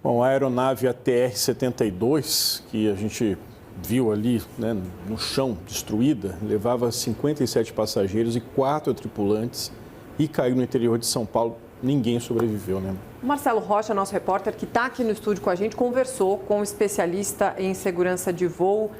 Bom, a aeronave ATR-72, que a gente viu ali, né, no chão, destruída, levava 57 passageiros e 4 tripulantes e caiu no interior de São Paulo. Ninguém sobreviveu, né? O Marcelo Rocha, nosso repórter, que está aqui no estúdio com a gente, conversou com um especialista em segurança de voo.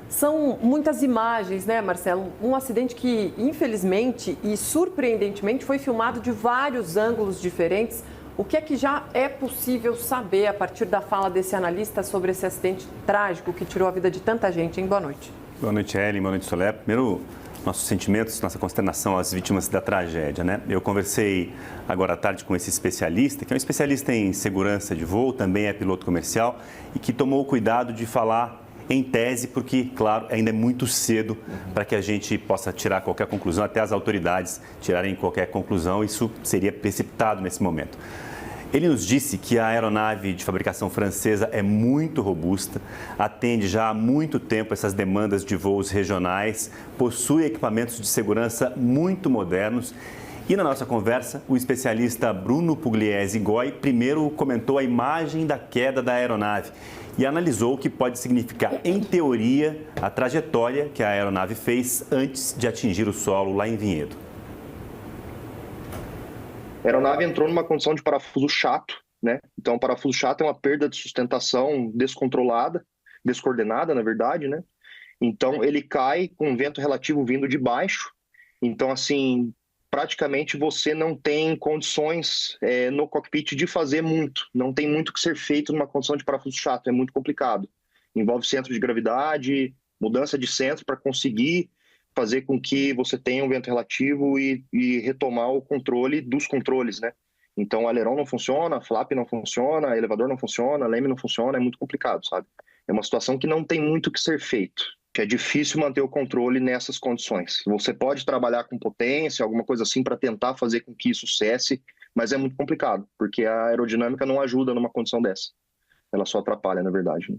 São muitas imagens, né, Marcelo? Um acidente que, infelizmente e surpreendentemente, foi filmado de vários ângulos diferentes. O que é que já é possível saber a partir da fala desse analista sobre esse acidente trágico que tirou a vida de tanta gente, hein? Boa noite. Boa noite, Ellen. Boa noite, Soler. Primeiro, nossos sentimentos, nossa consternação às vítimas da tragédia, né? Eu conversei agora à tarde com esse especialista, que é um especialista em segurança de voo, também é piloto comercial, e que tomou o cuidado de falar em tese, porque, claro, ainda é muito cedo para que a gente possa tirar qualquer conclusão, até as autoridades tirarem qualquer conclusão, isso seria precipitado nesse momento. Ele nos disse que a aeronave de fabricação francesa é muito robusta, atende já há muito tempo essas demandas de voos regionais, possui equipamentos de segurança muito modernos. E na nossa conversa, o especialista Bruno Pugliese Goy primeiro comentou a imagem da queda da aeronave e analisou o que pode significar, em teoria, a trajetória que a aeronave fez antes de atingir o solo lá em Vinhedo. A aeronave entrou numa condição de parafuso chato, né? Então, o parafuso chato é uma perda de sustentação descontrolada, descoordenada, na verdade, né? Então, ele cai com um vento relativo vindo de baixo. Então, assim, praticamente você não tem condições no cockpit de fazer muito. Não tem muito que ser feito numa condição de parafuso chato, é muito complicado. Envolve centro de gravidade, mudança de centro para conseguir fazer com que você tenha um vento relativo e retomar o controle dos controles, né? Então, o aileron não funciona, flap não funciona, elevador não funciona, leme não funciona, é muito complicado, sabe? É uma situação que não tem muito que ser feito, que é difícil manter o controle nessas condições. Você pode trabalhar com potência, alguma coisa assim, para tentar fazer com que isso cesse, mas é muito complicado, porque a aerodinâmica não ajuda numa condição dessa. Ela só atrapalha, na verdade, né?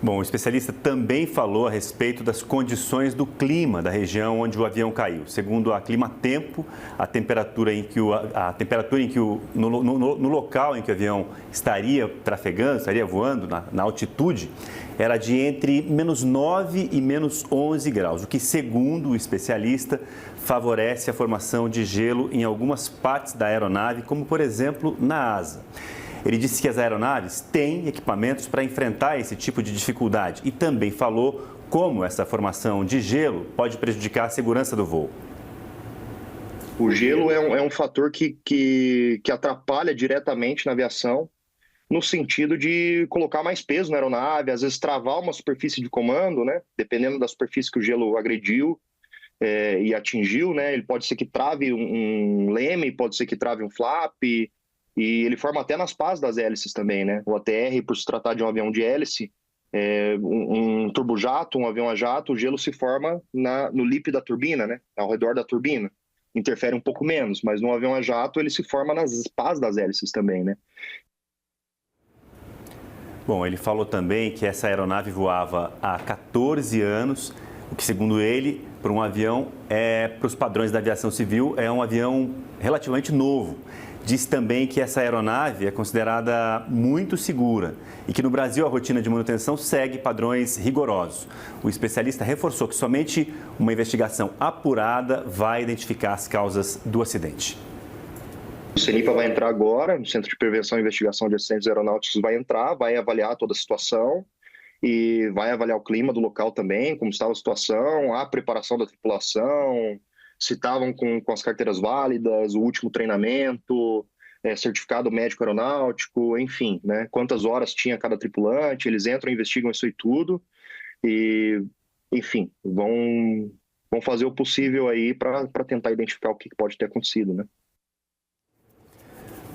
Bom, o especialista também falou a respeito das condições do clima da região onde o avião caiu. Segundo a Climatempo, a temperatura em que no local em que o avião estaria trafegando, estaria voando na altitude, era de entre menos 9 e menos 11 graus, o que, segundo o especialista, favorece a formação de gelo em algumas partes da aeronave, como, por exemplo, na asa. Ele disse que as aeronaves têm equipamentos para enfrentar esse tipo de dificuldade e também falou como essa formação de gelo pode prejudicar a segurança do voo. O gelo é um fator que atrapalha diretamente na aviação, no sentido de colocar mais peso na aeronave, às vezes travar uma superfície de comando, né? Dependendo da superfície que o gelo agrediu e atingiu, né? Ele pode ser que trave um leme, pode ser que trave um flap. E ele forma até nas pás das hélices também, né? O ATR, por se tratar de um avião de hélice, um turbojato, um avião a jato, o gelo se forma no lip da turbina, né? Ao redor da turbina. Interfere um pouco menos, mas no avião a jato ele se forma nas pás das hélices também, né? Bom, ele falou também que essa aeronave voava há 14 anos, o que, segundo ele, para um avião, para os padrões da aviação civil, é um avião relativamente novo. Diz também que essa aeronave é considerada muito segura e que no Brasil a rotina de manutenção segue padrões rigorosos. O especialista reforçou que somente uma investigação apurada vai identificar as causas do acidente. O CENIPA vai entrar agora, no Centro de Prevenção e Investigação de Acidentes Aeronáuticos vai entrar, vai avaliar toda a situação e vai avaliar o clima do local também, como estava a situação, a preparação da tripulação, se estavam com as carteiras válidas, o último treinamento, certificado médico aeronáutico, enfim, né? Quantas horas tinha cada tripulante, eles entram, investigam isso e tudo e, enfim, vão fazer o possível aí para tentar identificar o que pode ter acontecido, né?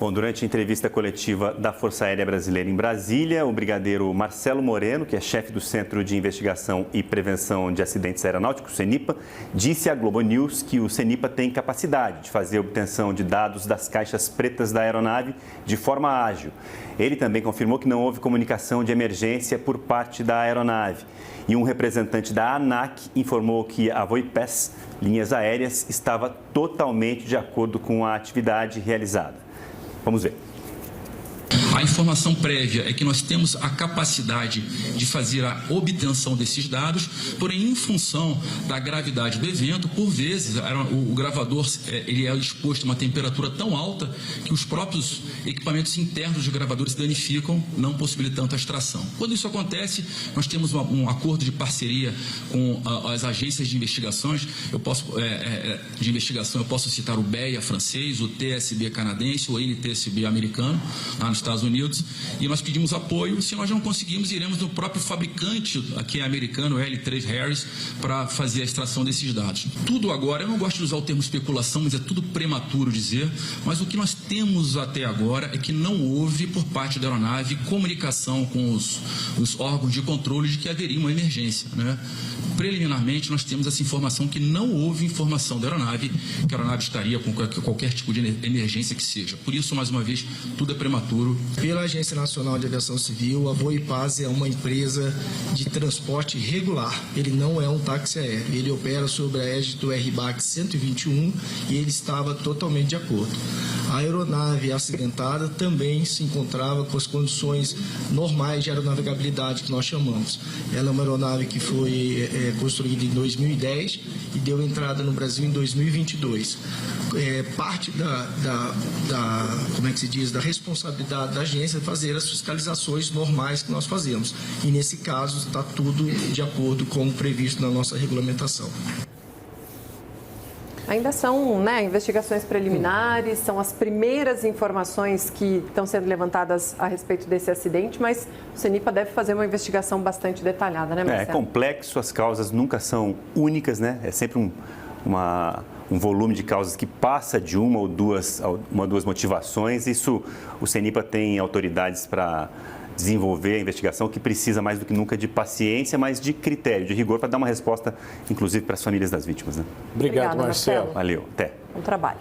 Bom, durante a entrevista coletiva da Força Aérea Brasileira em Brasília, o brigadeiro Marcelo Moreno, que é chefe do Centro de Investigação e Prevenção de Acidentes Aeronáuticos, CENIPA, disse à Globo News que o CENIPA tem capacidade de fazer a obtenção de dados das caixas pretas da aeronave de forma ágil. Ele também confirmou que não houve comunicação de emergência por parte da aeronave. E um representante da ANAC informou que a Voipes, linhas aéreas, estava totalmente de acordo com a atividade realizada. Vamos ver. A informação prévia é que nós temos a capacidade de fazer a obtenção desses dados, porém, em função da gravidade do evento, por vezes, o gravador ele é exposto a uma temperatura tão alta que os próprios equipamentos internos de gravadores se danificam, não possibilitando a extração. Quando isso acontece, nós temos um acordo de parceria com as agências de investigações. Eu posso citar o BEA francês, o TSB canadense, o NTSB americano, lá nos Estados Unidos, e nós pedimos apoio. Se nós não conseguirmos, iremos no próprio fabricante, aqui é americano, o L3 Harris, para fazer a extração desses dados. Tudo agora, eu não gosto de usar o termo especulação, mas é tudo prematuro dizer, mas o que nós temos até agora é que não houve, por parte da aeronave, comunicação com os órgãos de controle de que haveria uma emergência, né? Preliminarmente, nós temos essa informação que não houve informação da aeronave, que a aeronave estaria com qualquer tipo de emergência que seja. Por isso, mais uma vez, tudo é prematuro. Pela Agência Nacional de Aviação Civil, a Voipaz é uma empresa de transporte regular. Ele não é um táxi aéreo. Ele opera sob a égide do RBAC 121 e ele estava totalmente de acordo. A aeronave acidentada também se encontrava com as condições normais de aeronavegabilidade, que nós chamamos. Ela é uma aeronave que foi construída em 2010 e deu entrada no Brasil em 2022. Parte como é que se diz, da responsabilidade da agência é fazer as fiscalizações normais que nós fazemos. E nesse caso está tudo de acordo com o previsto na nossa regulamentação. Ainda são, né, investigações preliminares, são as primeiras informações que estão sendo levantadas a respeito desse acidente, mas o CENIPA deve fazer uma investigação bastante detalhada, né, Marcelo? É complexo, as causas nunca são únicas, né? É sempre um volume de causas que passa de uma ou duas motivações. Isso, o CENIPA tem autoridades para desenvolver a investigação, que precisa mais do que nunca de paciência, mas de critério, de rigor, para dar uma resposta, inclusive, para as famílias das vítimas, né? Obrigado, Marcelo. Valeu, até. Bom trabalho.